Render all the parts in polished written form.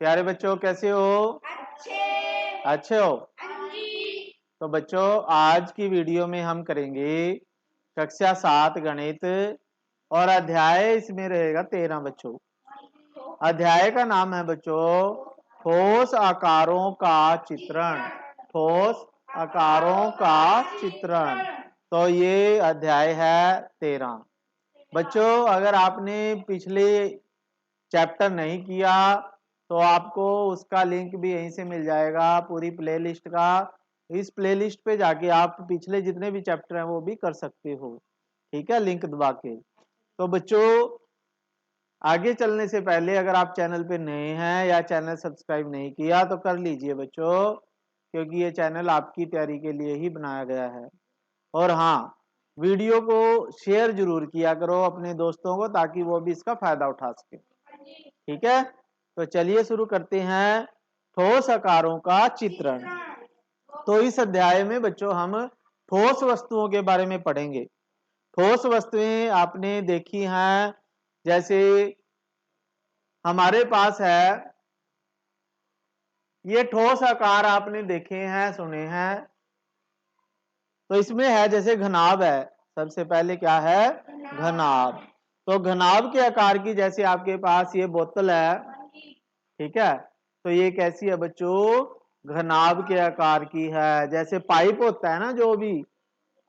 प्यारे बच्चों, कैसे हो? अच्छे हो? तो बच्चों, आज की वीडियो में हम करेंगे कक्षा 7 गणित और अध्याय इसमें रहेगा 13 बच्चों। अध्याय का नाम है बच्चों ठोस आकारों का चित्रण। ठोस आकारों का चित्रण। तो ये अध्याय है 13। बच्चों, अगर आपने पिछले चैप्टर नहीं किया तो आपको उसका लिंक भी यहीं से मिल जाएगा, पूरी प्लेलिस्ट का। इस प्लेलिस्ट पे जाके आप पिछले जितने भी चैप्टर हैं वो भी कर सकते हो, ठीक है, लिंक दबा के। तो बच्चों, आगे चलने से पहले अगर आप चैनल पे नए हैं या चैनल सब्सक्राइब नहीं किया तो कर लीजिए बच्चों, क्योंकि ये चैनल आपकी तैयारी के लिए ही बनाया गया है। और हाँ, वीडियो को शेयर जरूर किया करो अपने दोस्तों को, ताकि वो भी इसका फायदा उठा सके, ठीक है। तो चलिए शुरू करते हैं ठोस आकारों का चित्रण। तो इस अध्याय में बच्चों हम ठोस वस्तुओं के बारे में पढ़ेंगे। ठोस वस्तुएं आपने देखी हैं, जैसे हमारे पास है ये ठोस आकार, आपने देखे हैं, सुने हैं। तो इसमें है जैसे घनाभ है, सबसे पहले क्या है? घनाभ। तो घनाभ के आकार की, जैसे आपके पास ये बोतल है, ठीक है, तो ये कैसी है बच्चों? घनाभ के आकार की है। जैसे पाइप होता है ना, जो भी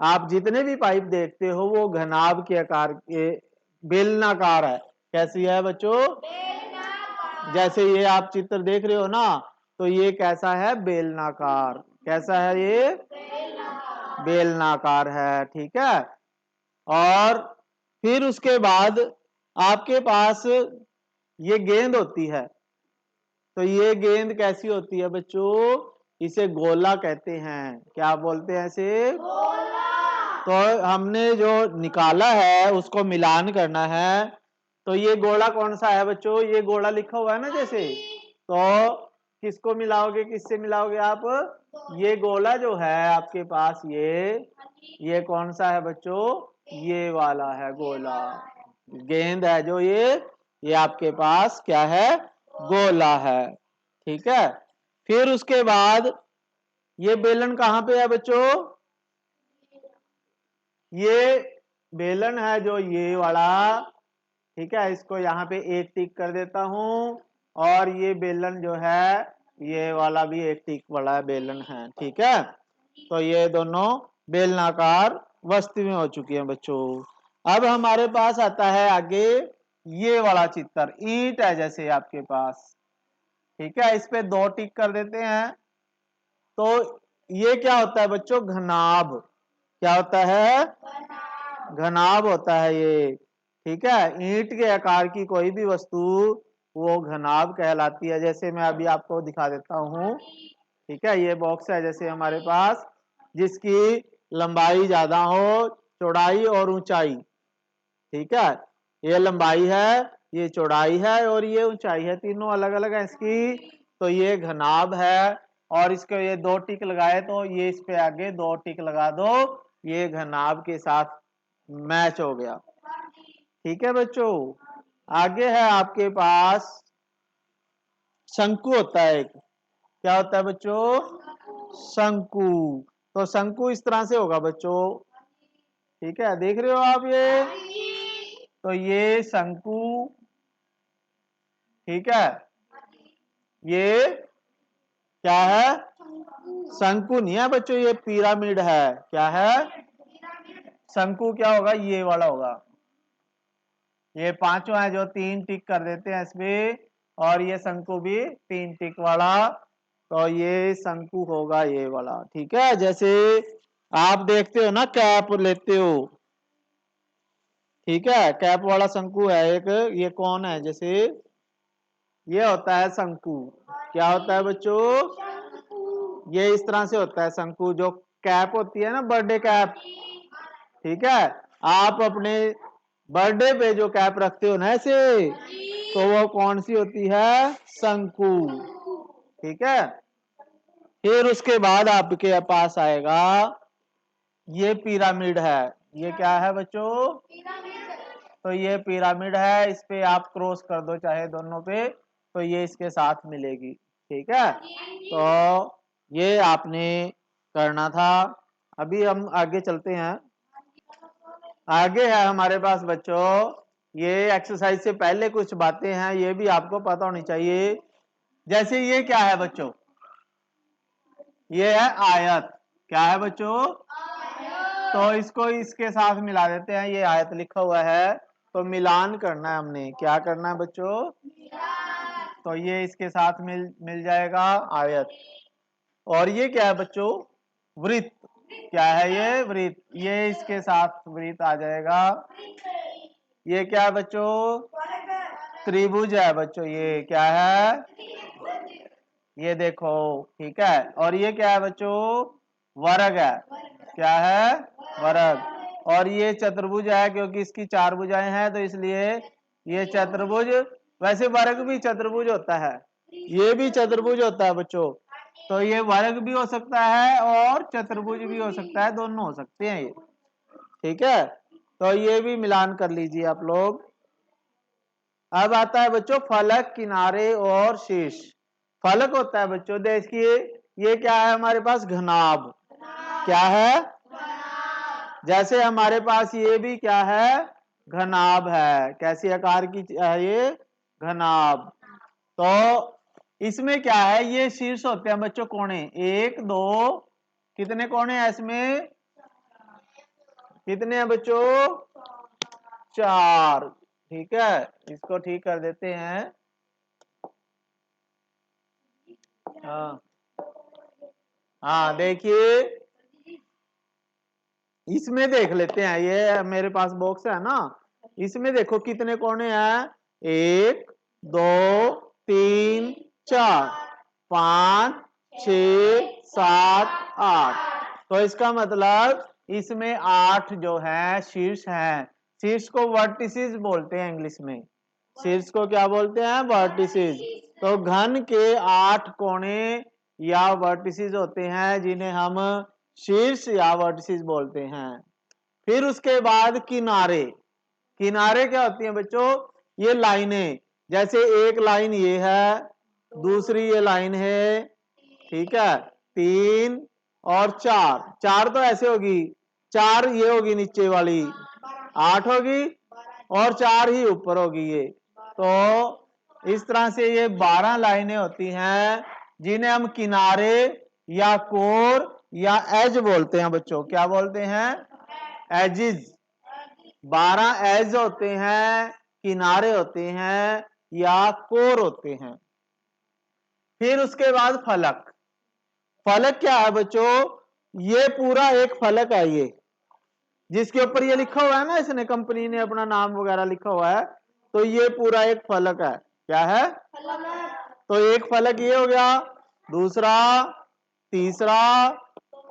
आप जितने भी पाइप देखते हो वो घनाभ के आकार के, बेलनाकार है। कैसी है बच्चों? जैसे ये आप चित्र देख रहे हो ना, तो ये कैसा है? बेलनाकार। कैसा है ये? बेलनाकार है, ठीक है। और फिर उसके बाद आपके पास ये गेंद होती है। तो ये गेंद कैसी होती है बच्चों? इसे गोला कहते हैं। क्या बोलते हैं इसे? गोला। तो हमने जो निकाला है उसको मिलान करना है। तो ये गोला कौन सा है बच्चों? ये गोला लिखा हुआ है ना, जैसे। तो किसको मिलाओगे, किससे मिलाओगे आप? ये गोला जो है आपके पास, ये कौन सा है बच्चों? ये वाला है गोला। गेंद है जो ये आपके पास क्या है? गोला है, ठीक है। फिर उसके बाद ये बेलन कहाँ पे है बच्चों? ये बेलन है जो ये वाला, ठीक है। इसको यहाँ पे एक टिक कर देता हूं। और ये बेलन जो है ये वाला भी एक टिक वाला बेलन है, ठीक है। तो ये दोनों बेलनाकार वस्तुएं हो चुकी हैं बच्चों। अब हमारे पास आता है आगे ये वाला चित्र। ईंट है जैसे आपके पास, ठीक है, इस पे दो टिक कर देते हैं। तो ये क्या होता है बच्चों? घनाभ। क्या होता है? घनाभ होता है ये, ठीक है। ईंट के आकार की कोई भी वस्तु वो घनाभ कहलाती है। जैसे मैं अभी आपको दिखा देता हूं, ठीक है। ये बॉक्स है जैसे हमारे पास, जिसकी लंबाई ज्यादा हो, चौड़ाई और ऊंचाई, ठीक है। ये लंबाई है, ये चौड़ाई है और ये ऊंचाई है, तीनों अलग अलग है इसकी। तो ये घनाभ है। और इसको ये दो टिक लगाए तो ये इस पे आगे दो टिक लगा दो, ये घनाभ के साथ मैच हो गया, ठीक है बच्चों। आगे है आपके पास शंकु होता है एक। क्या होता है बच्चों? शंकु। तो शंकु इस तरह से होगा बच्चों, ठीक है, देख रहे हो आप ये? तो ये शंकु, ठीक है। ये क्या है? शंकु नहीं है बच्चों, ये पिरामिड है। क्या है? शंकु क्या होगा? ये वाला होगा। ये पांचों है जो तीन टिक कर देते हैं इसमें, और ये शंकु भी तीन टिक वाला। तो ये शंकु होगा ये वाला, ठीक है। जैसे आप देखते हो ना, कैप लेते हो, ठीक है, कैप वाला शंकु है एक। ये कौन है? जैसे ये होता है शंकु। क्या होता है बच्चों? ये इस तरह से होता है शंकु। जो कैप होती है ना, बर्थडे कैप, ठीक है, आप अपने बर्थडे पे जो कैप रखते हो ना ऐसे, तो वो कौन सी होती है? शंकु, ठीक है। फिर उसके बाद आपके पास आएगा ये पिरामिड है। ये क्या है बच्चों? तो ये पिरामिड है, इस पे आप क्रॉस कर दो चाहे दोनों पे, तो ये इसके साथ मिलेगी। ठीक है, तो ये आपने करना था। अभी हम आगे चलते हैं। आगे है हमारे पास बच्चों, ये एक्सरसाइज से पहले कुछ बातें हैं, ये भी आपको पता होनी चाहिए। जैसे ये क्या है बच्चों, ये है आयत। क्या है बच्चों, तो इसको इसके साथ मिला देते हैं, ये आयत लिखा हुआ है, तो मिलान करना है हमने। क्या करना है बच्चों, तो ये इसके साथ मिल जाएगा आयत। और ये क्या है बच्चों, वृत्त। क्या है ये, वृत्त। ये इसके साथ वृत्त आ जाएगा। ये क्या है बच्चों, त्रिभुज है बच्चों। ये क्या है, ये देखो। ठीक है, और ये क्या है बच्चों, वर्ग है। क्या है, वर्ग। और ये चतुर्भुज है, क्योंकि इसकी 4 भुजाएं हैं, तो इसलिए ये चतुर्भुज। वैसे वर्ग भी चतुर्भुज होता है, ये भी चतुर्भुज होता है बच्चों। तो ये वर्ग भी हो सकता है और चतुर्भुज भी हो सकता है, दोनों हो सकते हैं ये। ठीक है, तो ये भी मिलान कर लीजिए आप लोग। अब आता है बच्चों फलक, किनारे और शीर्ष। फलक होता है बच्चों, देखिए ये क्या है हमारे पास, घनाभ। क्या है, जैसे हमारे पास ये भी क्या है, घनाभ है। कैसी आकार की है ये, घनाभ। तो इसमें क्या है, ये शीर्ष होते हैं बच्चों, कोणे। 1 2, कितने कोणे हैं इसमें, कितने हैं बच्चों, 4। ठीक है, इसको ठीक कर देते हैं। हाँ हाँ, देखिए इसमें देख लेते हैं, ये मेरे पास बॉक्स है ना, इसमें देखो कितने कोने हैं, 1 2 3 4 5 6 7 8। तो इसका मतलब इसमें 8 जो है शीर्ष हैं। शीर्ष को वर्टिसेस बोलते हैं इंग्लिश में। शीर्ष को क्या बोलते हैं, वर्टिसेस। तो घन के 8 कोने या वर्टिसेस होते हैं, जिन्हें हम शीर्ष या वर्टिसेस बोलते हैं। फिर उसके बाद किनारे। किनारे क्या होती हैं बच्चों, ये लाइनें। जैसे एक लाइन ये है, दूसरी ये लाइन है। ठीक है, 3 और 4। 4 तो ऐसे होगी, 4 ये होगी नीचे वाली, 8 होगी, और 4 ही ऊपर होगी ये। तो इस तरह से ये 12 लाइनें होती हैं, जिन्हें हम किनारे या कोर या एज बोलते हैं बच्चों। क्या बोलते हैं, एजिज। 12 एज होते हैं, किनारे होते हैं या कोर होते हैं। फिर उसके बाद फलक। फलक क्या है बच्चों, ये पूरा एक फलक है, ये जिसके ऊपर ये लिखा हुआ है ना, इसने कंपनी ने अपना नाम वगैरह लिखा हुआ है, तो ये पूरा एक फलक है। क्या है, तो एक फलक ये हो गया, दूसरा, तीसरा,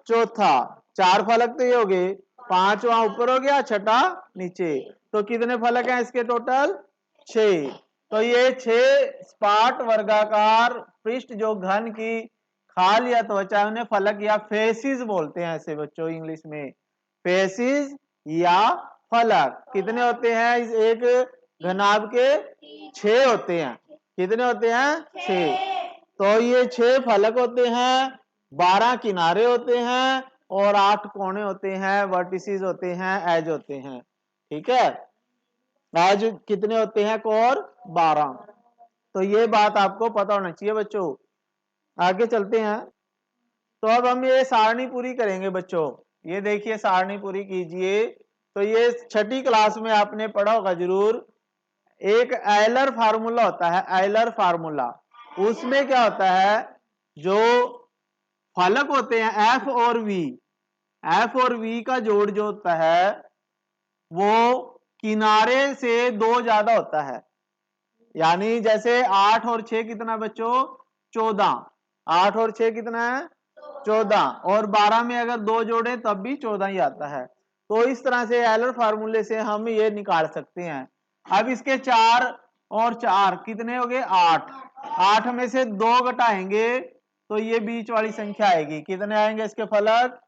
चौथा। 4 फलक तो ये हो गए, 5वां ऊपर हो गया, छठा नीचे। तो कितने फलक हैं इसके टोटल, 6। तो ये 6 सपाट वर्गाकार पृष्ठ जो घन की खाल या त्वचा, उन्हें फलक या फेसिस बोलते हैं ऐसे बच्चों इंग्लिश में। फेसिस या फलक कितने होते हैं, इस एक घनाभ के 6 होते हैं। कितने होते हैं, 6। तो ये 6 फलक होते हैं, 12 किनारे होते हैं, और 8 कोने होते हैं, वर्टिसेस होते हैं, एज होते हैं। ठीक है, एज कितने होते हैं, कोर 12। तो ये बात आपको पता होना चाहिए बच्चों। आगे चलते हैं, तो अब हम ये सारणी पूरी करेंगे बच्चों। ये देखिए सारणी पूरी कीजिए। तो ये 6ठी क्लास में आपने पढ़ा होगा जरूर, एक एलर फार्मूला होता है, एलर फार्मूला। उसमें क्या होता है, जो फलक होते हैं एफ और वी, एफ और वी का जोड़ जो होता है वो किनारे से 2 ज्यादा होता है। यानी जैसे 8 और 6 कितना बच्चों, 14। 8 और 6 कितना है, 14। और 12 में अगर 2 जोड़े तब भी 14 ही आता है। तो इस तरह से एलर फार्मूले से हम ये निकाल सकते हैं। अब इसके 4 और 4 कितने हो गए, 8। 8 में से 2 घटाएंगे तो ये बीच वाली संख्या आएगी। कितने आएंगे इसके फलक,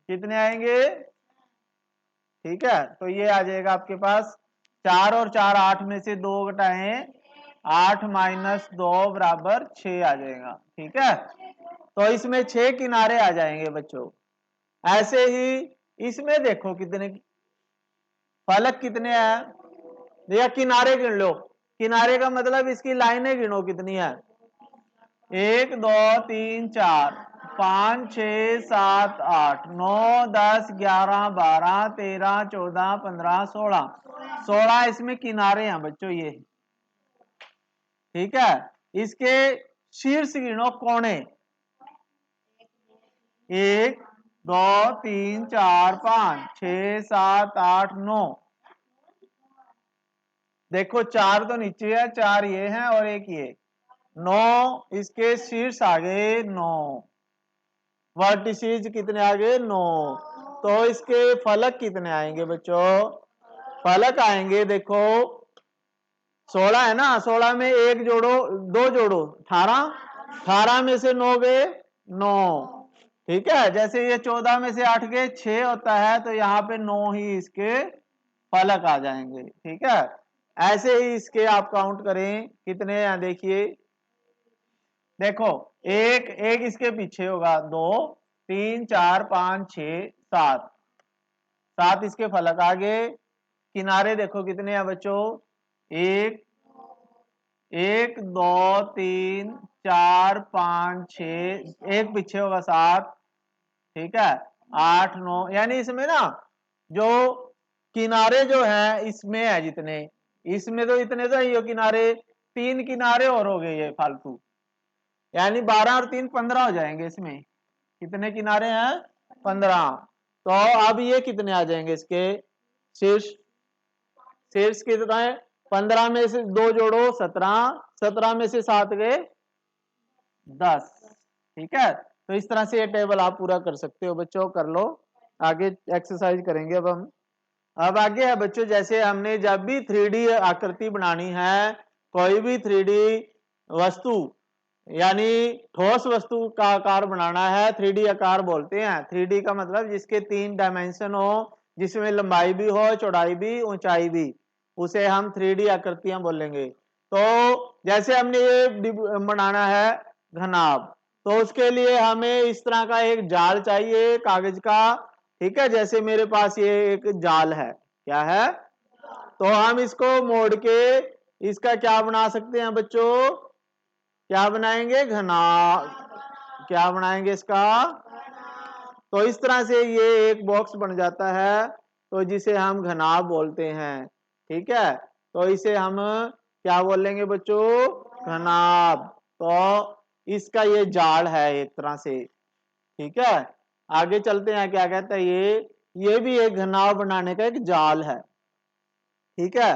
कितने आएंगे, ठीक है, तो ये आ जाएगा आपके पास 4 और 4 8 में से 2 घटाएं, 8 माइनस 2 बराबर 6 आ जाएगा। ठीक है, तो इसमें 6 किनारे आ जाएंगे बच्चों। ऐसे ही इसमें देखो कितने फलक कितने हैं, या किनारे गिन लो। किनारे का मतलब इसकी लाइनें गिनो कितनी है। 1 2 3 4 5 6 7 8 9 10 11 12 13 14 15 16 16 इसमें किनारे हैं बच्चों ये। ठीक है, इसके शीर्ष गिनो कोने। 1 2 3 4 5 6 7 8 9। देखो 4 तो नीचे है, 4 ये हैं और एक ये। 9 इसके शीर्ष आ गए 9, वर्टिसीज कितने आ गए 9। तो इसके फलक कितने आएंगे बच्चों, फलक आएंगे देखो 16 है ना, 16 में एक जोड़ो, 2 जोड़ो 18, 18 में से 9 गए 9। ठीक है, जैसे ये 14 में से 8 गए 6 होता है, तो यहाँ पे 9 ही इसके फलक आ जाएंगे। ठीक है, ऐसे ही इसके आप काउंट करें कितने हैं, देखिए देखो एक एक इसके पीछे होगा 2 3 4 5 6 7, 7 इसके फलक आगे। किनारे देखो कितने हैं बच्चों, 1 1 2 3 4 5 6, एक पीछे होगा 7। ठीक है, 8 9, यानी इसमें ना जो किनारे जो हैं इसमें है जितने, इसमें तो इतने तो ही हो किनारे, 3 किनारे और हो गए ये फालतू, यानी 12 और 3 15 हो जाएंगे। इसमें कितने किनारे हैं, 15। तो अब ये कितने आ जाएंगे इसके शीर्ष, शीर्ष कितना है 15 में से 2 जोड़ो 17, 17 में से 7 गए 10। ठीक है, तो इस तरह से ये टेबल आप पूरा कर सकते हो बच्चों, कर लो। आगे एक्सरसाइज करेंगे अब हम। अब आगे है बच्चों, जैसे हमने जब भी 3D आकृति बनानी है, कोई भी 3D वस्तु यानी ठोस वस्तु का आकार बनाना है, 3D आकार बोलते हैं। 3D का मतलब जिसके 3 डायमेंशन हो, जिसमें लंबाई भी हो, चौड़ाई भी, ऊंचाई भी, उसे हम 3D आकृतियां बोलेंगे। तो जैसे हमने ये बनाना है घनाभ, तो उसके लिए हमें इस तरह का एक जाल चाहिए कागज का। ठीक है, जैसे मेरे पास ये एक जाल है, क्या है, तो हम इसको मोड़ के इसका क्या बना सकते हैं बच्चों, क्या बनाएंगे, घना, क्या बनाएंगे इसका, तो इस तरह से ये एक बॉक्स बन जाता है, तो जिसे हम घनाभ बोलते हैं। ठीक है, तो इसे हम क्या बोलेंगे बच्चों, घनाभ। तो इसका ये जाल है एक तरह से। ठीक है, आगे चलते हैं, क्या कहता है ये भी एक घनाभ बनाने का एक जाल है। ठीक है,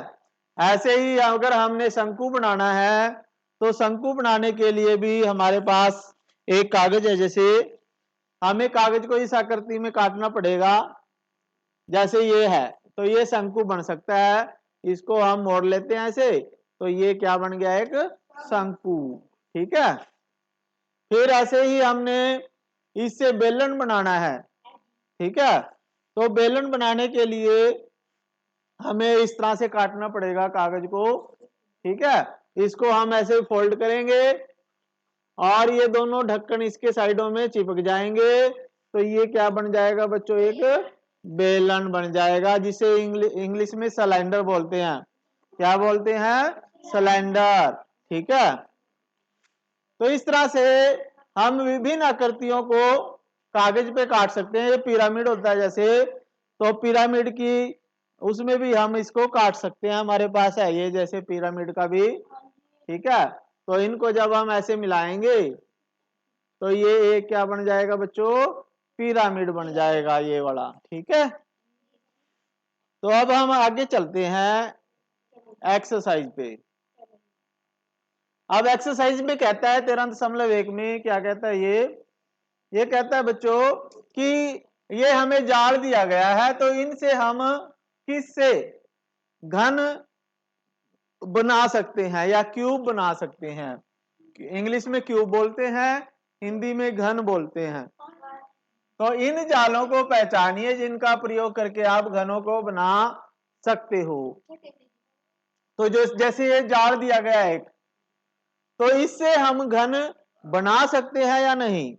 ऐसे ही अगर हमने शंकु बनाना है, तो शंकु बनाने के लिए भी हमारे पास एक कागज है। जैसे हमें कागज को इस आकृति में काटना पड़ेगा, जैसे ये है, तो ये शंकु बन सकता है। इसको हम मोड़ लेते हैं ऐसे, तो ये क्या बन गया, एक शंकु। ठीक है, फिर ऐसे ही हमने इससे बेलन बनाना है। ठीक है, तो बेलन बनाने के लिए हमें इस तरह से काटना पड़ेगा कागज को। ठीक है, इसको हम ऐसे फोल्ड करेंगे और ये दोनों ढक्कन इसके साइडों में चिपक जाएंगे, तो ये क्या बन जाएगा बच्चों, एक बेलन बन जाएगा, जिसे इंग्लिश में सिलेंडर बोलते हैं। क्या बोलते हैं, सिलेंडर। ठीक है, तो इस तरह से हम विभिन्न आकृतियों को कागज पे काट सकते हैं। ये पिरामिड होता है जैसे, तो पिरामिड की उसमें भी हम इसको काट सकते हैं, हमारे पास है ये जैसे पिरामिड का भी। ठीक है, तो इनको जब हम ऐसे मिलाएंगे, तो ये एक क्या बन जाएगा बच्चों, पिरामिड बन जाएगा ये वाला। ठीक है, तो अब हम आगे चलते हैं एक्सरसाइज पे। अब एक्सरसाइज में कहता है 13.1 में, क्या कहता है ये कहता है बच्चों कि ये हमें जाल दिया गया है, तो इनसे हम किससे घन बना सकते हैं या क्यूब बना सकते हैं। इंग्लिश में क्यूब बोलते हैं, हिंदी में घन बोलते हैं। तो इन जालों को पहचानिए जिनका प्रयोग करके आप घनों को बना सकते हो। तो जो जैसे ये जाल दिया गया है एक, तो इससे हम घन बना सकते हैं या नहीं?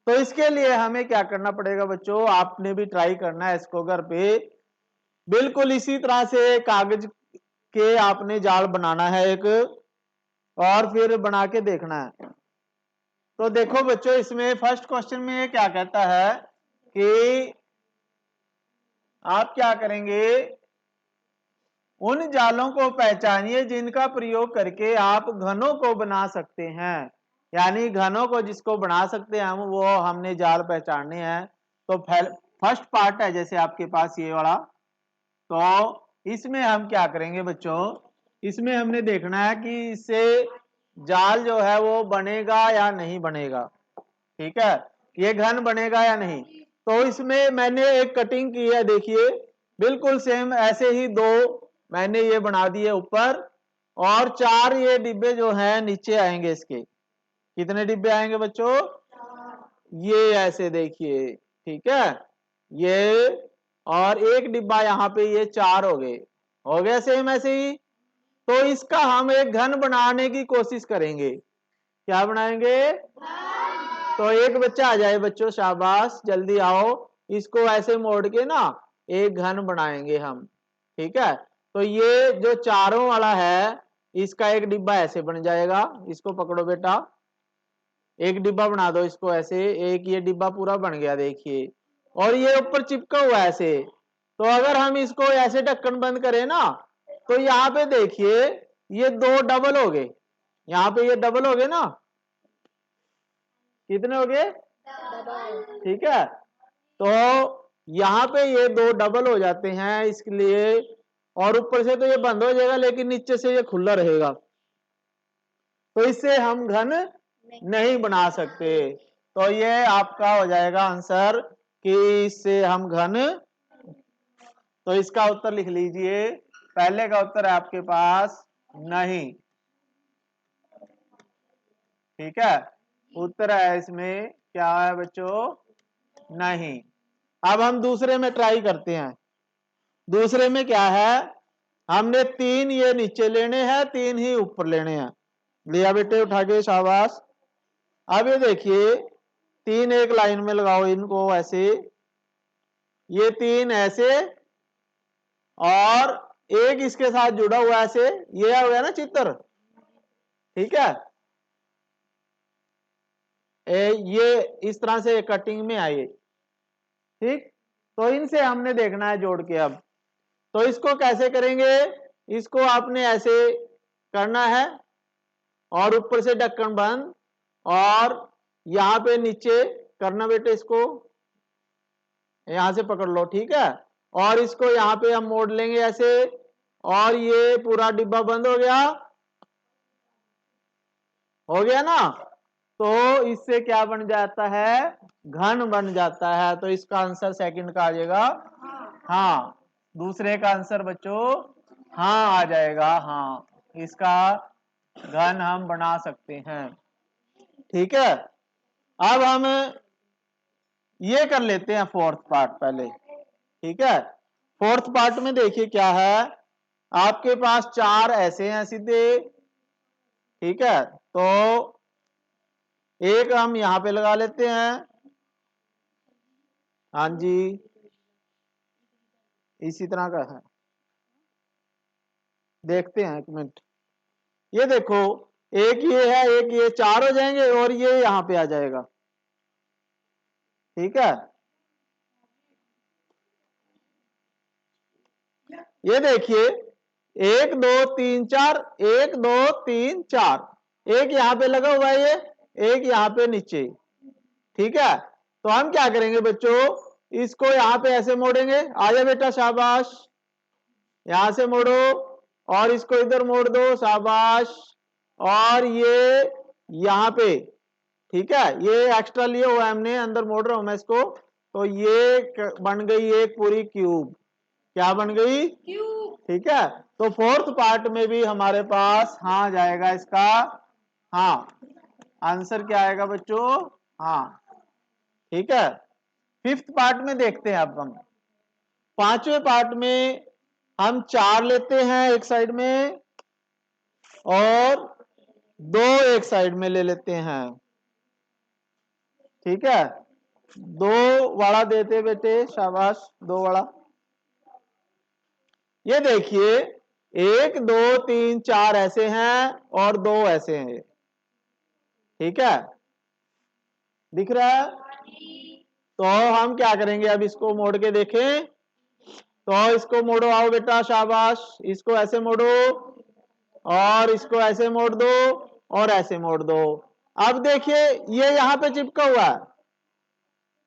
तो इसके लिए हमें क्या करना पड़ेगा बच्चों, आपने भी ट्राई करना है इसको घर पे। बिल्कुल इसी तरह से कागज के आपने जाल बनाना है एक, और फिर बना के देखना है। तो देखो बच्चों, इसमें फर्स्ट क्वेश्चन में ये क्या कहता है कि आप क्या करेंगे, उन जालों को पहचानिए जिनका प्रयोग करके आप घनों को बना सकते हैं। यानी घनों को जिसको बना सकते हैं हम, वो हमने जाल पहचानने हैं। तो फर्स्ट पार्ट है जैसे आपके पास ये वाला, तो इसमें हम क्या करेंगे बच्चों, इसमें हमने देखना है कि इससे जाल जो है वो बनेगा या नहीं बनेगा। ठीक है, ये घन बनेगा या नहीं। तो इसमें मैंने एक कटिंग की है, देखिए बिल्कुल सेम ऐसे ही दो मैंने ये बना दिए ऊपर, और 4 ये डिब्बे जो हैं नीचे आएंगे इसके। कितने डिब्बे आएंगे बच्चों? ये ऐसे देखिए, ठीक है, ये और एक डिब्बा यहाँ पे, ये 4 हो गए सेम ऐसे ही। तो इसका हम एक घन बनाने की कोशिश करेंगे। क्या बनाएंगे? तो एक बच्चा आ जाए बच्चों, शाबाश, जल्दी आओ। इसको ऐसे मोड़ के ना एक घन बनाएंगे हम। ठीक है, तो ये जो चारों वाला है, इसका एक डिब्बा ऐसे बन जाएगा। इसको पकड़ो बेटा, एक डिब्बा बना दो इसको ऐसे, एक ये डिब्बा पूरा बन गया देखिए, और ये ऊपर चिपका हुआ है ऐसे। तो अगर हम इसको ऐसे ढक्कन बंद करें ना, तो यहाँ पे देखिए ये 2 डबल हो गए, यहाँ पे ये डबल हो गए ना। कितने हो गए? ठीक है, तो यहाँ पे ये 2 डबल हो जाते हैं इसलिए, और ऊपर से तो ये बंद हो जाएगा लेकिन नीचे से ये खुला रहेगा, तो इससे हम घन नहीं बना सकते। तो ये आपका हो जाएगा आंसर कि इससे हम घन, तो इसका उत्तर लिख लीजिए। पहले का उत्तर है आपके पास नहीं। ठीक है, उत्तर है इसमें क्या है बच्चों? नहीं। अब हम दूसरे में ट्राई करते हैं। दूसरे में क्या है, हमने 3 ये नीचे लेने हैं, 3 ही ऊपर लेने हैं। लिया बेटे, उठा के, शाबाश। अब ये देखिए 3 एक लाइन में लगाओ इनको ऐसे, ये 3 ऐसे, और एक इसके साथ जुड़ा हुआ ऐसे, ये हो गया ना चित्र। ठीक है, ये इस तरह से कटिंग में आई। ठीक, तो इनसे हमने देखना है जोड़ के। अब तो इसको कैसे करेंगे, इसको आपने ऐसे करना है, और ऊपर से ढक्कन बंद, और यहाँ पे नीचे करना बेटे, इसको यहां से पकड़ लो। ठीक है, और इसको यहाँ पे हम मोड़ लेंगे ऐसे, और ये पूरा डिब्बा बंद हो गया ना। तो इससे क्या बन जाता है? घन बन जाता है। तो इसका आंसर सेकंड का आ जाएगा हाँ। दूसरे का आंसर बच्चों हाँ आ जाएगा, हाँ, इसका घन हम बना सकते हैं। ठीक है, अब हम ये कर लेते हैं फोर्थ पार्ट पहले। ठीक है, फोर्थ पार्ट में देखिए क्या है, आपके पास 4 ऐसे हैं सीधे। ठीक है, तो एक हम यहां पे लगा लेते हैं। हाँ जी, इसी तरह का है, देखते हैं एक मिनट। ये देखो, एक ये है, एक ये, 4 हो जाएंगे, और ये यहां पे आ जाएगा। ठीक है, ये देखिए 1 2 3 4, 1 2 3 4, एक यहां पे लगा हुआ है, ये एक यहां पे नीचे। ठीक है, तो हम क्या करेंगे बच्चों, इसको यहां पे ऐसे मोड़ेंगे। आजा बेटा, शाबाश, यहां से मोड़ो, और इसको इधर मोड़ दो, शाबाश, और ये यहां पे। ठीक है, ये एक्स्ट्रा लिया हुआ है हमने, अंदर मोड़ रहा हूं मैं इसको। तो ये बन गई एक पूरी क्यूब। क्या बन गई? क्यूब। ठीक है, तो फोर्थ पार्ट में भी हमारे पास हाँ जाएगा इसका। हाँ, आंसर क्या आएगा बच्चों? हाँ। ठीक है, फिफ्थ पार्ट में देखते हैं अब हम। पांचवें पार्ट में हम 4 लेते हैं एक साइड में और 2 एक साइड में ले लेते हैं। ठीक है, 2 वाड़ा देते बेटे, शाबाश, 2 वाड़ा। ये देखिए 1 2 3 4 ऐसे हैं और 2 ऐसे हैं। ठीक है, दिख रहा है? तो हम क्या करेंगे, अब इसको मोड़ के देखें। तो इसको मोड़ो, आओ बेटा, शाबाश, इसको ऐसे मोड़ो और इसको ऐसे मोड़ दो और ऐसे मोड़ दो। अब देखिए ये यहां पे चिपका हुआ है।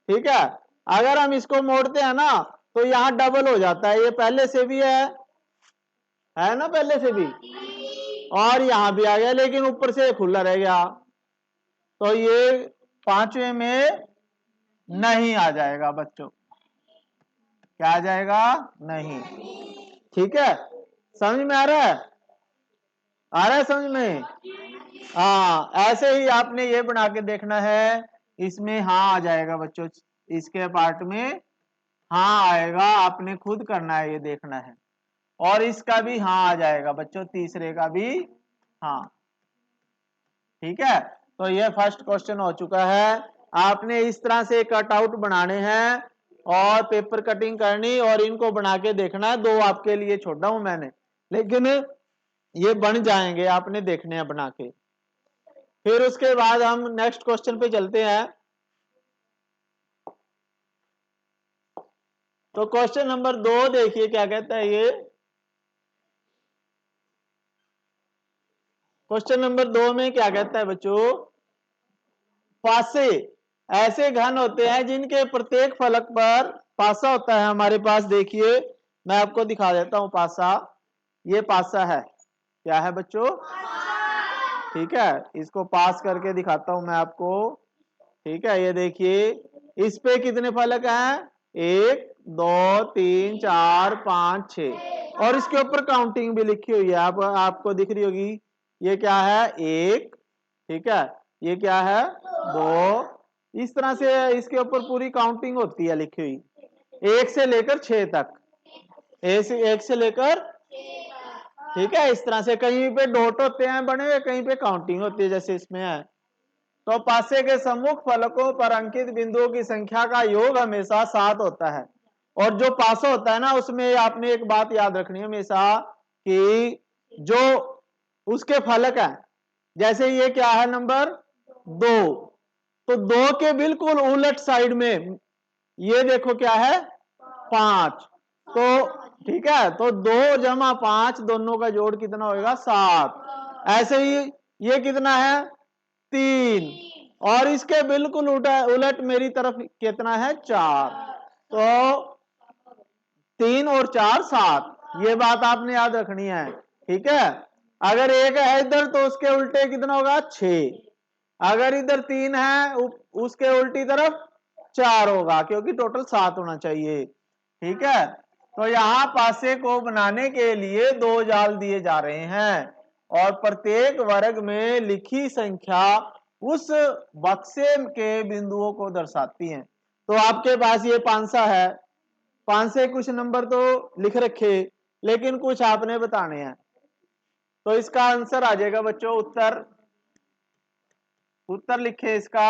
ठीक है, अगर हम इसको मोड़ते हैं ना तो यहां डबल हो जाता है, ये पहले से भी है ना, पहले से भी, और यहां भी आ गया, लेकिन ऊपर से खुला रह गया। तो ये 5वें में नहीं आ जाएगा बच्चों। क्या आ जाएगा? नहीं। ठीक है, समझ में आ रहा है? आ रहा है समझ में? हाँ, ऐसे ही आपने ये बना के देखना है। इसमें हाँ आ जाएगा बच्चों, इसके पार्ट में हाँ आएगा, आपने खुद करना है, ये देखना है। और इसका भी हाँ आ जाएगा बच्चों, तीसरे का भी हाँ। ठीक है, तो ये फर्स्ट क्वेश्चन हो चुका है। आपने इस तरह से कटआउट बनाने हैं और पेपर कटिंग करनी और इनको बना के देखना है। 2 आपके लिए छोड़ा हूं मैंने, लेकिन ये बन जाएंगे, आपने देखने हैं बना के। फिर उसके बाद हम नेक्स्ट क्वेश्चन पे चलते हैं। तो क्वेश्चन नंबर 2 देखिए क्या कहता है ये। क्वेश्चन नंबर 2 में क्या कहता है बच्चों? पासे ऐसे घन होते हैं जिनके प्रत्येक फलक पर पासा होता है हमारे पास। देखिए मैं आपको दिखा देता हूं पासा। ये पासा है, क्या है बच्चों? ठीक है, इसको पास करके दिखाता हूं मैं आपको। ठीक है, ये देखिए इस पे कितने फलक हैं? 1 2 3 4 5 6, और इसके ऊपर काउंटिंग भी लिखी हुई है, आपको दिख रही होगी। ये क्या है? 1। ठीक है, ये क्या है? 2। इस तरह से इसके ऊपर पूरी काउंटिंग होती है लिखी हुई, 1 से लेकर 6 तक। 1 से लेकर, ठीक है, इस तरह से कहीं पे डॉट होते हैं बने हुए, कहीं पे काउंटिंग होती है, जैसे इसमें है। तो पासे के सम्मुख फलकों पर अंकित बिंदुओं की संख्या का योग हमेशा 7 होता है। और जो पासा होता है ना, उसमें आपने एक बात याद रखनी है हमेशा कि जो उसके फलक है, जैसे ये क्या है, नंबर 2, तो 2 के बिल्कुल उलट साइड में ये देखो क्या है, 5। तो ठीक है, तो 2 जमा 5 दोनों का जोड़ कितना होगा? 7। ऐसे ही ये कितना है? 3। और इसके बिल्कुल उलट मेरी तरफ कितना है? 4। तो 3 और 4 7, ये बात आपने याद रखनी है। ठीक है, अगर 1 है इधर तो उसके उल्टे कितना होगा? 6। अगर इधर 3 है उसके उल्टी तरफ 4 होगा, क्योंकि टोटल 7 होना चाहिए। ठीक है, तो यहां पासे को बनाने के लिए 2 जाल दिए जा रहे हैं और प्रत्येक वर्ग में लिखी संख्या उस बक्से के बिंदुओं को दर्शाती है। तो आपके पास ये 500 है, 5 से कुछ नंबर तो लिख रखे, लेकिन कुछ आपने बताने हैं। तो इसका आंसर आ जाएगा बच्चों, उत्तर लिखे इसका।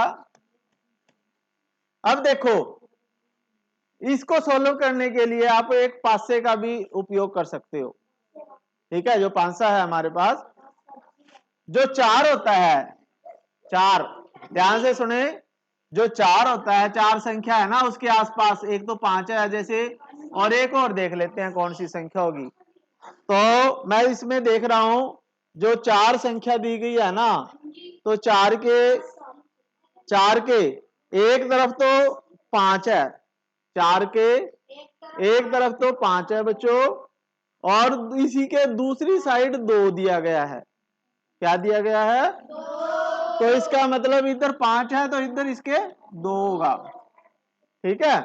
अब देखो, इसको सोल्व करने के लिए आप एक पासे का भी उपयोग कर सकते हो। ठीक है, जो 500 है हमारे पास, जो 4 होता है, 4, ध्यान से सुने, जो 4 होता है, 4 संख्या है ना उसके आसपास, एक तो 5 है जैसे, और एक और देख लेते हैं कौन सी संख्या होगी। तो मैं इसमें देख रहा हूं जो 4 संख्या दी गई है ना, तो 4 के एक तरफ तो 5 है, 4 के एक तरफ तो 5 है बच्चों, और इसी के दूसरी साइड 2 दिया गया है। क्या दिया गया है? तो इसका मतलब इधर 5 है तो इधर इसके 2 होगा। ठीक है,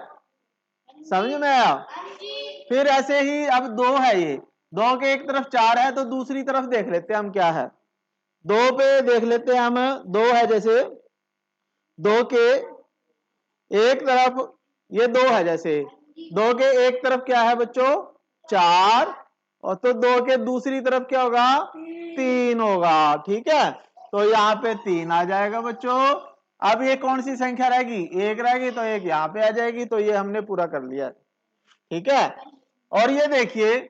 समझ में आया? फिर ऐसे ही अब 2 है, ये 2 के एक तरफ 4 है तो दूसरी तरफ देख लेते हैं हम क्या है। 2 पे देख लेते हैं हम, 2 है जैसे, 2 के एक तरफ ये 2 है जैसे, 2 के एक तरफ क्या है बच्चों? 4, और तो 2 के दूसरी तरफ क्या होगा, 3 होगा। ठीक है, तो यहाँ पे 3 आ जाएगा बच्चों। अब ये कौन सी संख्या रहेगी, 1 रहेगी, तो 1 यहाँ पे आ जाएगी। तो ये हमने पूरा कर लिया। ठीक है, और ये देखिए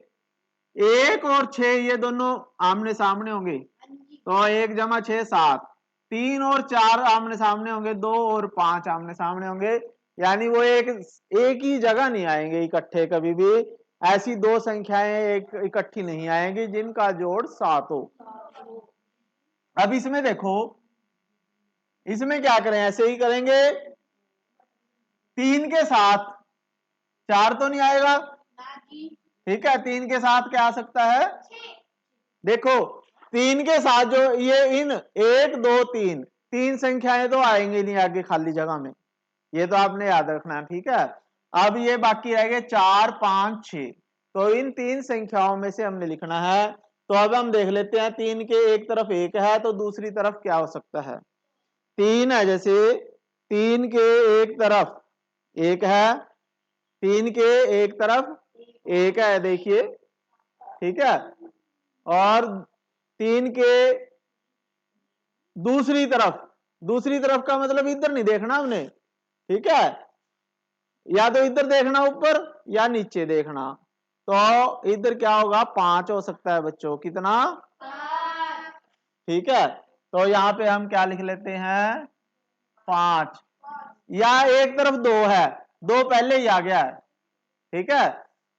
1 और 6 ये दोनों आमने सामने होंगे, तो 1 जमा 6 7। 3 और 4 आमने सामने होंगे, 2 और 5 आमने सामने होंगे। यानी वो एक ही जगह नहीं आएंगे इकट्ठे कभी भी। ऐसी दो संख्याएं एक इकट्ठी नहीं आएंगी जिनका जोड़ 7 हो। अब इसमें देखो, इसमें क्या करें, ऐसे ही करेंगे। 3 के साथ 4 तो नहीं आएगा। ठीक है, 3 के साथ क्या आ सकता है, देखो 3 के साथ जो ये इन 1 2 3 तीन संख्याएं तो आएंगी नहीं आगे खाली जगह में, ये तो आपने याद रखना है। ठीक है, अब ये बाकी रह गए 4 5 6, तो इन तीन संख्याओं में से हमने लिखना है। तो अब हम देख लेते हैं, 3 के एक तरफ 1 है तो दूसरी तरफ क्या हो सकता है, 3 है, जैसे 3 के एक तरफ 1 है, 3 के एक तरफ 1 है, देखिए। ठीक है, और 3 के दूसरी तरफ का मतलब इधर नहीं देखना हमने। ठीक है, या तो इधर देखना ऊपर या नीचे देखना। तो इधर क्या होगा, 5 हो सकता है बच्चों, कितना, 5। ठीक है, तो यहाँ पे हम क्या लिख लेते हैं, 5। या एक तरफ 2 है, 2 पहले ही आ गया है। ठीक है,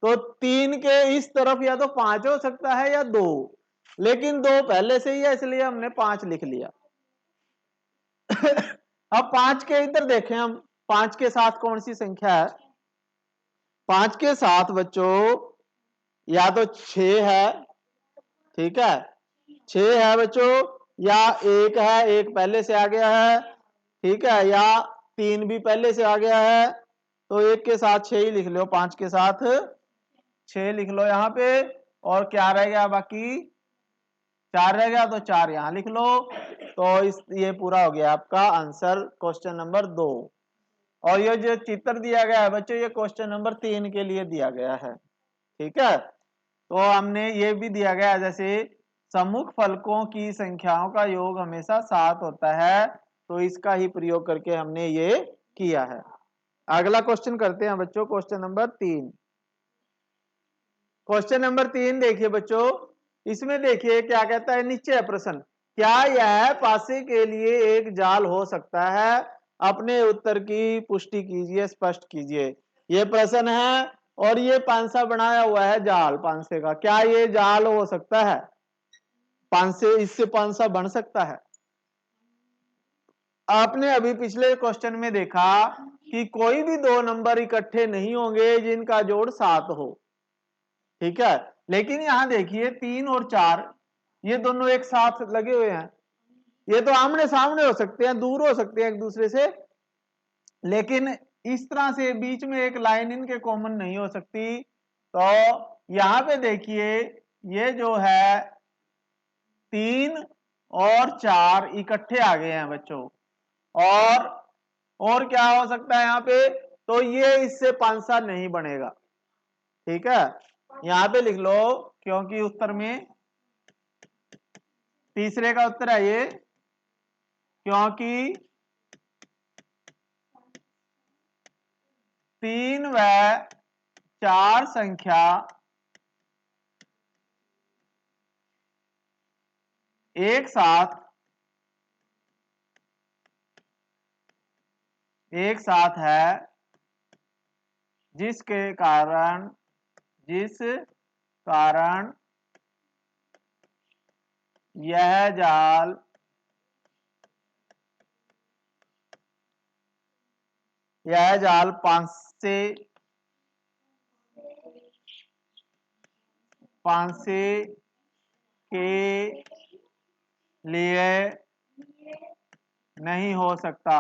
तो 3 के इस तरफ या तो 5 हो सकता है या 2, लेकिन 2 पहले से ही है इसलिए हमने 5 लिख लिया। अब 5 के इधर देखें हम, 5 के साथ कौन सी संख्या है, 5 के साथ बच्चों या तो 6 है। ठीक है, 6 है बच्चों, या 1 है, 1 पहले से आ गया है। ठीक है, या 3 भी पहले से आ गया है, तो 1 के साथ 6 ही लिख लो, 5 के साथ 6 लिख लो यहाँ पे। और क्या रह गया बाकी, 4 रह गया, तो 4 यहाँ लिख लो। तो ये पूरा हो गया आपका आंसर क्वेश्चन नंबर 2। और ये जो चित्र दिया गया है बच्चों, ये क्वेश्चन नंबर 3 के लिए दिया गया है। ठीक है, तो हमने ये भी दिया गया है, जैसे सम्मुख फलकों की संख्याओं का योग हमेशा 7 होता है, तो इसका ही प्रयोग करके हमने ये किया है। अगला क्वेश्चन करते हैं बच्चों, क्वेश्चन नंबर 3। क्वेश्चन नंबर 3 देखिए बच्चों, इसमें देखिए क्या कहता है, नीचे है प्रश्न, क्या यह पासे के लिए एक जाल हो सकता है, अपने उत्तर की पुष्टि कीजिए, स्पष्ट कीजिए। ये प्रश्न है और ये पांसा बनाया हुआ है जाल पांसे का, क्या ये जाल हो सकता है, पांसे इससे पांसा बन सकता है। आपने अभी पिछले क्वेश्चन में देखा कि कोई भी दो नंबर इकट्ठे नहीं होंगे जिनका जोड़ 7 हो। ठीक है, लेकिन यहां देखिए 3 और 4 ये दोनों एक साथ लगे हुए हैं, ये तो आमने सामने हो सकते हैं, दूर हो सकते हैं एक दूसरे से, लेकिन इस तरह से बीच में एक लाइन इनके कॉमन नहीं हो सकती। तो यहां पे देखिए ये जो है 3 और 4 इकट्ठे आ गए हैं बच्चों, और क्या हो सकता है यहाँ पे, तो ये इससे पांसा नहीं बनेगा। ठीक है, यहां पे लिख लो, क्योंकि उत्तर में तीसरे का उत्तर है ये, क्योंकि 3 व 4 संख्या एक साथ है, जिस कारण यह जाल पांसे के लिए नहीं हो सकता।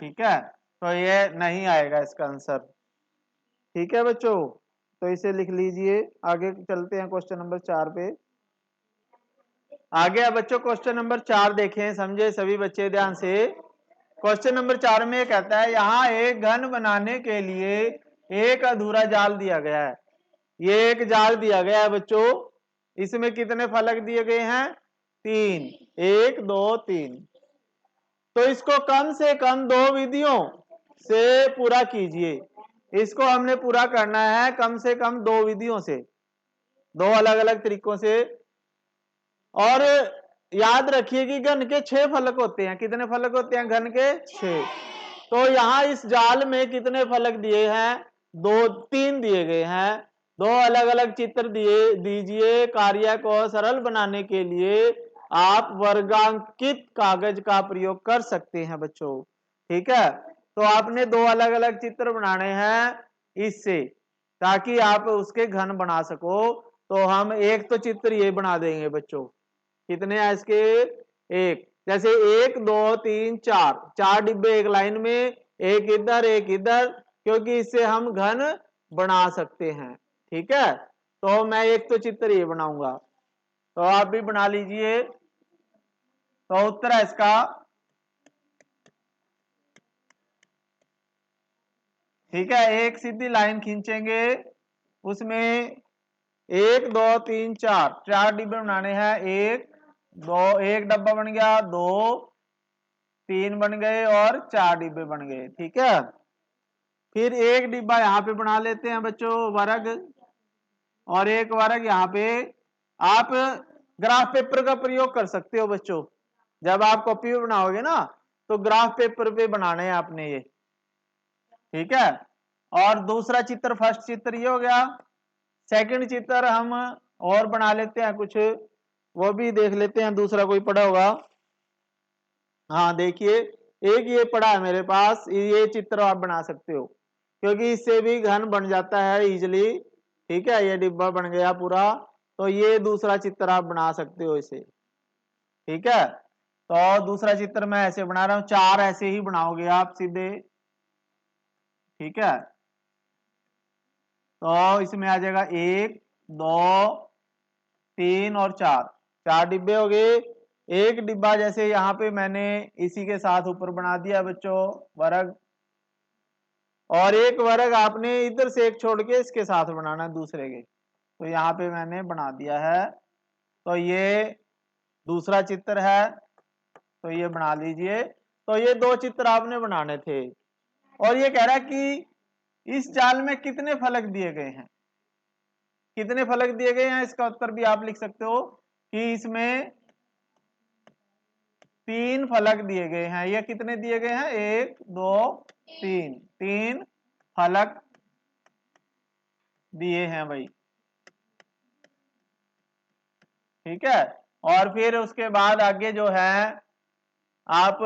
ठीक है, तो ये नहीं आएगा इसका आंसर। ठीक है बच्चों, तो इसे लिख लीजिए। आगे चलते हैं क्वेश्चन नंबर 4 पे। आगे अब बच्चों क्वेश्चन नंबर 4 देखें, समझे सभी बच्चे ध्यान से। क्वेश्चन नंबर 4 में कहता है यहाँ एक घन बनाने के लिए एक अधूरा जाल दिया गया है। ये एक जाल दिया गया है बच्चों, इसमें कितने फलक दिए गए हैं? 3, 1 2 3। तो इसको कम से कम 2 विधियों से पूरा कीजिए। इसको हमने पूरा करना है कम से कम 2 विधियों से, 2 अलग अलग तरीकों से। और याद रखिए कि घन के 6 फलक होते हैं। कितने फलक होते हैं घन के? 6। तो यहाँ इस जाल में कितने फलक दिए हैं? 2 3 दिए गए हैं। 2 अलग अलग चित्र दिए दीजिए। कार्य को सरल बनाने के लिए आप वर्गांकित कागज का प्रयोग कर सकते हैं बच्चों। ठीक है, तो आपने 2 अलग अलग चित्र बनाने हैं इससे, ताकि आप उसके घन बना सको। तो हम एक तो चित्र ये बना देंगे बच्चों। कितने हैं इसके? एक। जैसे 1 2 3 4, 4 डिब्बे एक लाइन में, एक इधर एक इधर, क्योंकि इससे हम घन बना सकते हैं। ठीक है, तो मैं एक तो चित्र ये बनाऊंगा, तो आप भी बना लीजिए। तो उत्तर है इसका, ठीक है, एक सीधी लाइन खींचेंगे, उसमें 1 2 3 4, 4 डिब्बे बनाने हैं। 1 2, एक डब्बा बन गया, 2 3 बन गए और 4 डिब्बे बन गए। ठीक है, फिर एक डिब्बा यहाँ पे बना लेते हैं बच्चों, वर्ग, और एक वर्ग यहाँ पे। आप ग्राफ पेपर का प्रयोग कर सकते हो बच्चों। जब आप कॉपी पे बनाओगे ना, तो ग्राफ पेपर पे बनाने हैं आपने ये। ठीक है, और दूसरा चित्र, फर्स्ट चित्र ये हो गया। सेकंड चित्र हम और बना लेते हैं कुछ, वो भी देख लेते हैं, दूसरा कोई पड़ा होगा। हाँ देखिए, एक ये पड़ा है मेरे पास, ये चित्र आप बना सकते हो, क्योंकि इससे भी घन बन जाता है इजिली। ठीक है, ये डिब्बा बन गया पूरा। तो ये दूसरा चित्र आप बना सकते हो इसे। ठीक है, तो दूसरा चित्र मैं ऐसे बना रहा हूं, 4 ऐसे ही बनाओगे आप सीधे। ठीक है, तो इसमें आ जाएगा 1 2 3 और 4, 4 डिब्बे हो गए। एक डिब्बा जैसे यहाँ पे मैंने इसी के साथ ऊपर बना दिया बच्चों, वर्ग, और एक वर्ग आपने इधर से एक छोड़ के इसके साथ बनाना है दूसरे के। तो यहाँ पे मैंने बना दिया है। तो ये दूसरा चित्र है, तो ये बना लीजिए। तो ये 2 चित्र आपने बनाने थे। और ये कह रहा है कि इस जाल में कितने फलक दिए गए हैं? कितने फलक दिए गए हैं, इसका उत्तर भी आप लिख सकते हो कि इसमें 3 फलक दिए गए हैं। ये कितने दिए गए हैं? 1 2 3, 3 फलक दिए हैं भाई। ठीक है, और फिर उसके बाद आगे जो है आप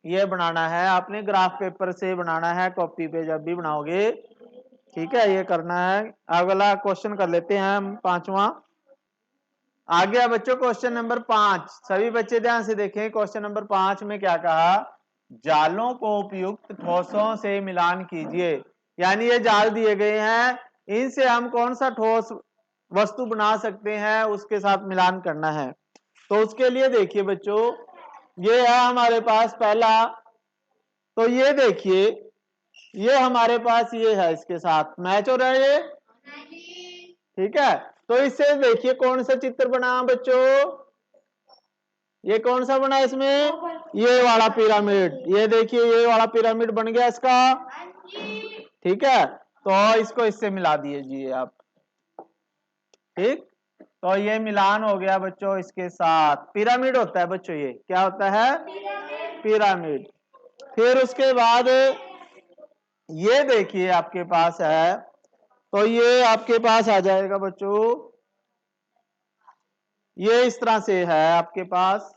ये बनाना है, आपने ग्राफ पेपर से बनाना है, कॉपी पे जब भी बनाओगे। ठीक है, ये करना है। अगला क्वेश्चन कर लेते हैं हम, 5वां। आ गया बच्चों क्वेश्चन नंबर 5। सभी बच्चे ध्यान से देखें, क्वेश्चन नंबर 5 में क्या कहा? जालों को उपयुक्त ठोसों से मिलान कीजिए। यानी ये जाल दिए गए हैं, इनसे हम कौन सा ठोस वस्तु बना सकते हैं, उसके साथ मिलान करना है। तो उसके लिए देखिए बच्चों, ये है हमारे पास पहला। तो ये देखिए, ये हमारे पास ये है, इसके साथ मैच हो रहा है ये। ठीक है, तो इससे देखिए कौन सा चित्र बना बच्चों? ये कौन सा बना इसमें? ये वाला पिरामिड। ये देखिए, ये वाला पिरामिड बन गया इसका। ठीक है, तो इसको इससे मिला दीजिए आप। ठीक, तो ये मिलान हो गया बच्चों इसके साथ। पिरामिड होता है बच्चों, ये क्या होता है? पिरामिड। फिर उसके बाद ये देखिए आपके पास है, तो ये आपके पास आ जाएगा बच्चों, ये इस तरह से है आपके पास।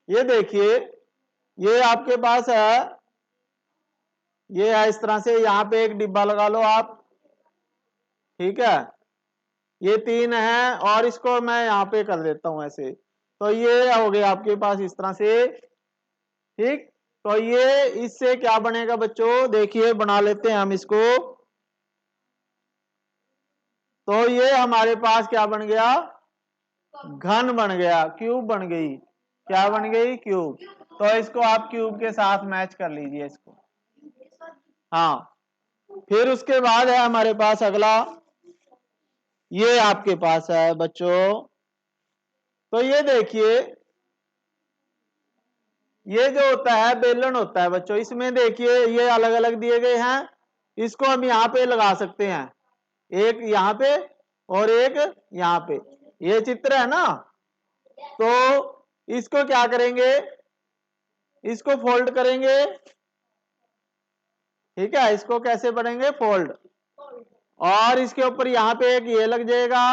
ये देखिए, ये आपके पास है, ये है इस तरह से। यहाँ पे एक डिब्बा लगा लो आप। ठीक है, ये 3 है, और इसको मैं यहाँ पे कर देता हूं ऐसे। तो ये हो गया आपके पास इस तरह से। ठीक, तो ये इससे क्या बनेगा बच्चों? देखिए, बना लेते हैं हम इसको। तो ये हमारे पास क्या बन गया? घन बन गया, क्यूब बन गई। क्या बन गई? क्यूब। तो इसको आप क्यूब के साथ मैच कर लीजिए इसको। हाँ, फिर उसके बाद है हमारे पास अगला, ये आपके पास है बच्चों, तो ये देखिए, ये जो होता है बेलन होता है बच्चों, इसमें देखिए ये अलग अलग दिए गए हैं, इसको हम यहाँ पे लगा सकते हैं, एक यहाँ पे और एक यहाँ पे, ये चित्र है ना। तो इसको क्या करेंगे, इसको फोल्ड करेंगे, ठीक है, इसको कैसे बनेंगे? फोल्ड, और इसके ऊपर यहाँ पे एक ये लग जाएगा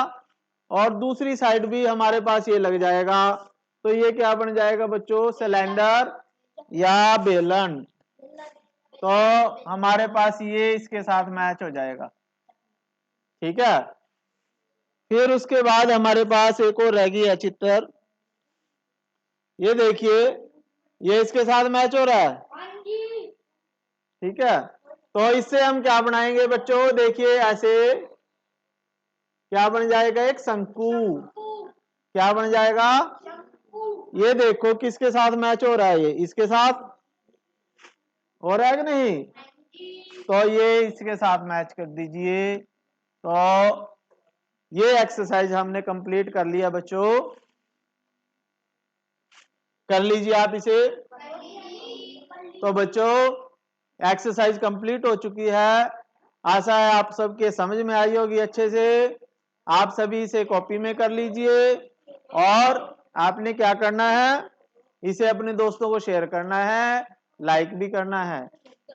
और दूसरी साइड भी हमारे पास ये लग जाएगा, तो ये क्या बन जाएगा बच्चों? सिलेंडर या बेलन। तो हमारे पास ये इसके साथ मैच हो जाएगा, ठीक है। फिर उसके बाद हमारे पास एक और रह गई है चित्र, ये देखिए, ये इसके साथ मैच हो रहा है, ठीक है। तो इससे हम क्या बनाएंगे बच्चों? देखिए ऐसे क्या बन जाएगा? एक शंकु। क्या बन जाएगा? ये देखो किसके साथ मैच हो रहा है, ये इसके साथ हो रहा है कि नहीं? तो ये इसके साथ मैच कर दीजिए। तो ये एक्सरसाइज हमने कंप्लीट कर लिया बच्चों, कर लीजिए आप इसे। तो बच्चों एक्सरसाइज कंप्लीट हो चुकी है, आशा है आप सबके समझ में आई होगी अच्छे से। आप सभी इसे कॉपी में कर लीजिए और आपने क्या करना है, इसे अपने दोस्तों को शेयर करना है, लाइक भी करना है।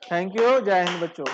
थैंक यू, जय हिंद बच्चों।